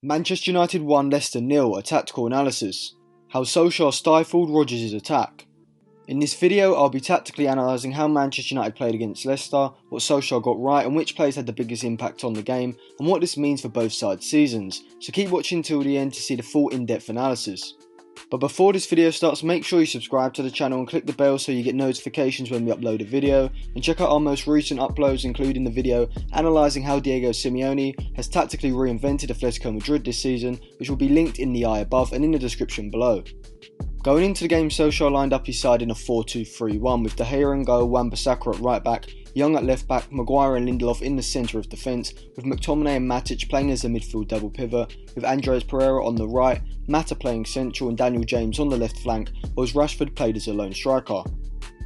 Manchester United 1 Leicester 0, a tactical analysis. How Solskjaer stifled Rodgers' attack. In this video, I'll be tactically analysing how Manchester United played against Leicester, what Solskjaer got right and which players had the biggest impact on the game, and what this means for both sides' seasons, so keep watching till the end to see the full in-depth analysis. But before this video starts, make sure you subscribe to the channel and click the bell so you get notifications when we upload a video, and check out our most recent uploads including the video analysing how Diego Simeone has tactically reinvented Atletico Madrid this season, which will be linked in the eye above and in the description below. Going into the game, Solskjaer lined up his side in a 4-2-3-1 with De Gea in goal, Wan-Bissaka at right back, Young at left back, Maguire and Lindelof in the centre of defence, with McTominay and Matic playing as a midfield double pivot, with Andreas Pereira on the right, Mata playing central and Daniel James on the left flank, whilst Rashford played as a lone striker.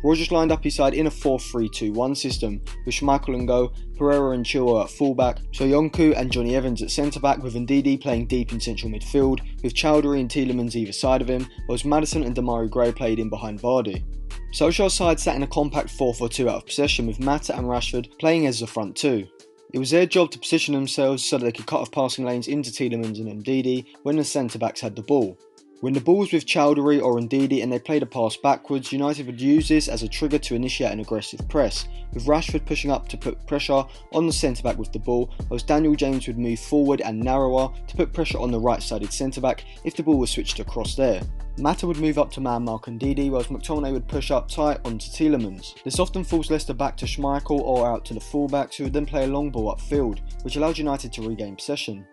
Rodgers lined up his side in a 4-3-2-1 system, with Schmeichel in goal, Pereira and Chilwell at fullback, Soyuncu and Johnny Evans at centre-back, with Ndidi playing deep in central midfield, with Chowdhury and Tielemans either side of him, whilst Maddison and Demarai Gray played in behind Vardy. Solskjaer's side sat in a compact 4-4-2 out of possession, with Mata and Rashford playing as the front two. It was their job to position themselves so that they could cut off passing lanes into Tielemans and Ndidi when the centre-backs had the ball. When the ball was with Chowdhury or Ndidi and they played a pass backwards, United would use this as a trigger to initiate an aggressive press, with Rashford pushing up to put pressure on the centre-back with the ball, whilst Daniel James would move forward and narrower to put pressure on the right-sided centre-back if the ball was switched across there. Mata would move up to man-mark Ndidi, whilst McTominay would push up tight onto Tielemans. This often forced Leicester back to Schmeichel or out to the fullbacks, who would then play a long ball upfield, which allowed United to regain possession.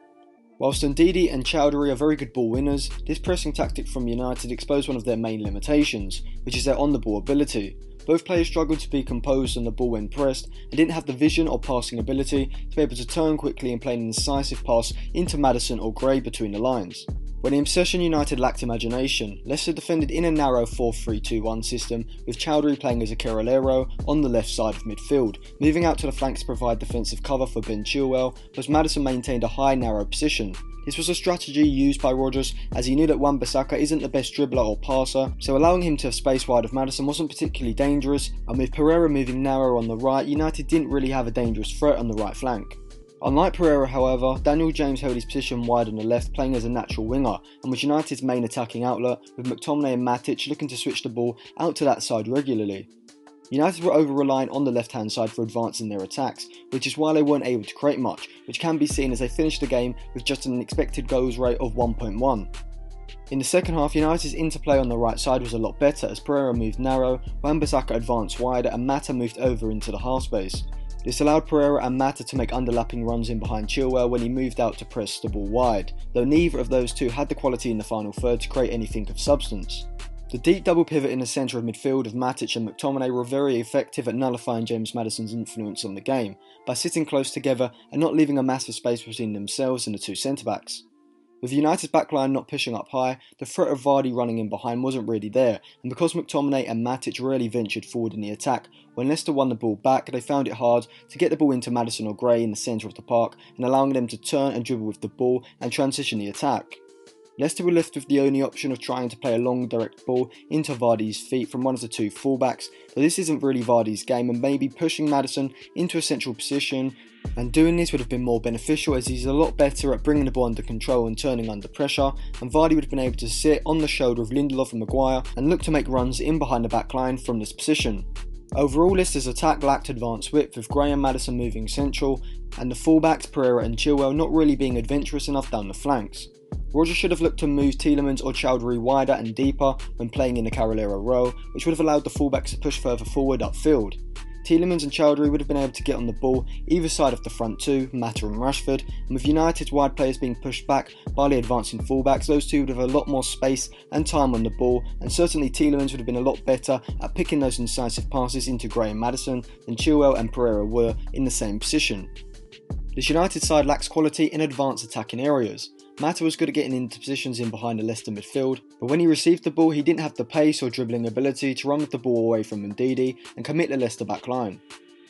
Whilst Ndidi and Chowdhury are very good ball winners, this pressing tactic from United exposed one of their main limitations, which is their on-the-ball ability. Both players struggled to be composed on the ball when pressed and didn't have the vision or passing ability to be able to turn quickly and play an incisive pass into Maddison or Gray between the lines. When in possession, United lacked imagination. Leicester defended in a narrow 4-3-2-1 system, with Chowdhury playing as a carrilero on the left side of midfield, moving out to the flanks to provide defensive cover for Ben Chilwell, whereas Maddison maintained a high narrow position. This was a strategy used by Rodgers as he knew that Wan-Bissaka isn't the best dribbler or passer, so allowing him to have space wide of Maddison wasn't particularly dangerous, and with Pereira moving narrow on the right, United didn't really have a dangerous threat on the right flank. Unlike Pereira, however, Daniel James held his position wide on the left, playing as a natural winger, and was United's main attacking outlet, with McTominay and Matic looking to switch the ball out to that side regularly. United were over-reliant on the left-hand side for advancing their attacks, which is why they weren't able to create much, which can be seen as they finished the game with just an expected goals rate of 1.1. In the second half, United's interplay on the right side was a lot better as Pereira moved narrow, Wan-Bissaka advanced wider and Mata moved over into the half space. This allowed Pereira and Mata to make underlapping runs in behind Chilwell when he moved out to press the ball wide, though neither of those two had the quality in the final third to create anything of substance. The deep double pivot in the centre of midfield of Matic and McTominay were very effective at nullifying James Maddison's influence on the game, by sitting close together and not leaving a massive space between themselves and the two centre-backs. With United's backline not pushing up high, the threat of Vardy running in behind wasn't really there, and because McTominay and Matic rarely ventured forward in the attack, when Leicester won the ball back, they found it hard to get the ball into Maddison or Gray in the centre of the park and allowing them to turn and dribble with the ball and transition the attack. Leicester were left with the only option of trying to play a long direct ball into Vardy's feet from one of the two fullbacks, though this isn't really Vardy's game and maybe pushing Maddison into a central position, and doing this would have been more beneficial as he's a lot better at bringing the ball under control and turning under pressure, and Vardy would have been able to sit on the shoulder of Lindelof and Maguire and look to make runs in behind the back line from this position. Overall, Leicester's attack lacked advanced width, with Gray and Maddison moving central, and the fullbacks Pereira and Chilwell not really being adventurous enough down the flanks. Rodgers should have looked to move Tielemans or Chowdhury wider and deeper when playing in the carrilero role, which would have allowed the fullbacks to push further forward upfield. Tielemans and Chowdhury would have been able to get on the ball either side of the front two, Mata and Rashford, and with United's wide players being pushed back by the advancing fullbacks, those two would have a lot more space and time on the ball, and certainly Tielemans would have been a lot better at picking those incisive passes into Gray and Maddison than Chilwell and Pereira were in the same position. This United side lacks quality in advanced attacking areas. Mata was good at getting into positions in behind the Leicester midfield, but when he received the ball he didn't have the pace or dribbling ability to run with the ball away from Ndidi and commit the Leicester back line.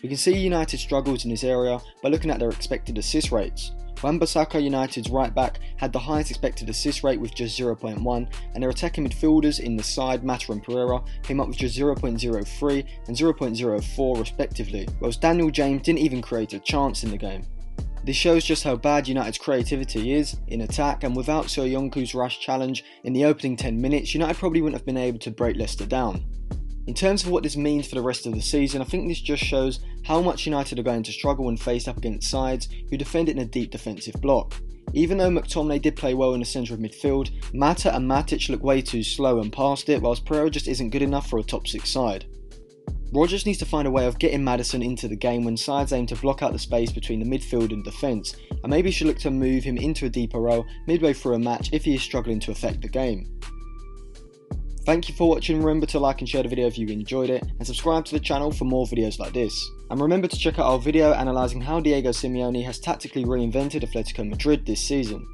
We can see United struggles in this area by looking at their expected assist rates. Wan-Bissaka, United's right back, had the highest expected assist rate with just 0.1, and their attacking midfielders in the side, Mata and Pereira, came up with just 0.03 and 0.04 respectively, whilst Daniel James didn't even create a chance in the game. This shows just how bad United's creativity is in attack, and without Soyuncu's rash challenge in the opening 10 minutes, United probably wouldn't have been able to break Leicester down. In terms of what this means for the rest of the season, I think this just shows how much United are going to struggle when faced up against sides who defend in a deep defensive block. Even though McTominay did play well in the centre of midfield, Mata and Matic look way too slow and past it, whilst Pereira just isn't good enough for a top 6 side. Rodgers needs to find a way of getting Maddison into the game when sides aim to block out the space between the midfield and defence, and maybe should look to move him into a deeper role midway through a match if he is struggling to affect the game. Thank you for watching. Remember to like and share the video if you enjoyed it, and subscribe to the channel for more videos like this. And remember to check out our video analysing how Diego Simeone has tactically reinvented Atletico Madrid this season.